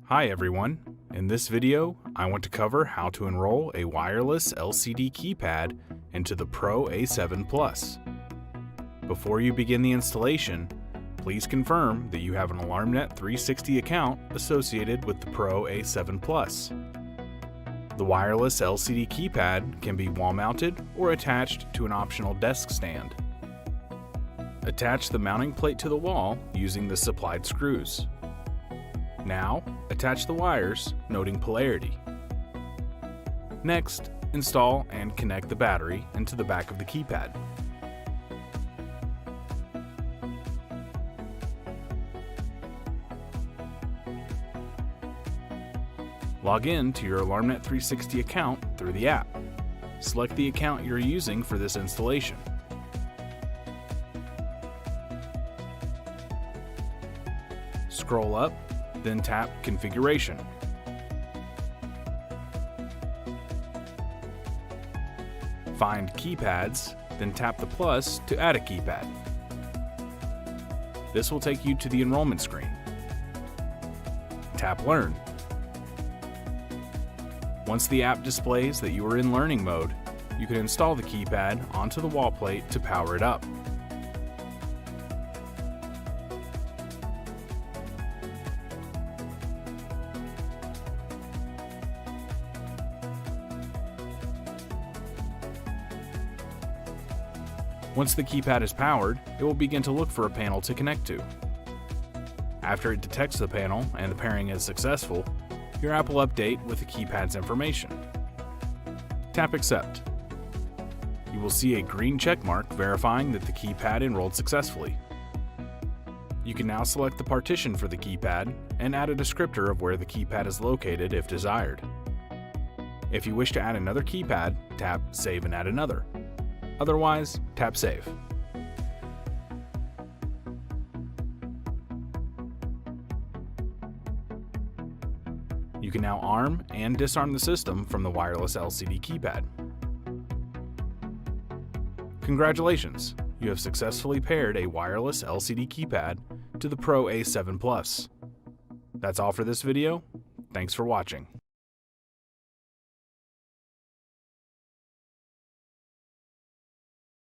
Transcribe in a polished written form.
Hi everyone, in this video I want to cover how to enroll a wireless LCD keypad into the PROA7PLUS. Before you begin the installation, please confirm that you have an AlarmNet 360 account associated with the PROA7PLUS. The wireless LCD keypad can be wall-mounted or attached to an optional desk stand. Attach the mounting plate to the wall using the supplied screws. Now, attach the wires, noting polarity. Next, install and connect the battery into the back of the keypad. Log in to your AlarmNet 360 account through the app. Select the account you're using for this installation. Scroll up, then tap Configuration. Find Keypads, then tap the plus to add a keypad. This will take you to the enrollment screen. Tap Learn. Once the app displays that you are in learning mode, you can install the keypad onto the wall plate to power it up. Once the keypad is powered, it will begin to look for a panel to connect to. After it detects the panel and the pairing is successful, your app will update with the keypad's information. Tap Accept. You will see a green check mark verifying that the keypad enrolled successfully. You can now select the partition for the keypad and add a descriptor of where the keypad is located if desired. If you wish to add another keypad, tap Save and add another. Otherwise, tap Save. You can now arm and disarm the system from the wireless LCD keypad. Congratulations! You have successfully paired a wireless LCD keypad to the PROA7PLUS. That's all for this video. Thanks for watching.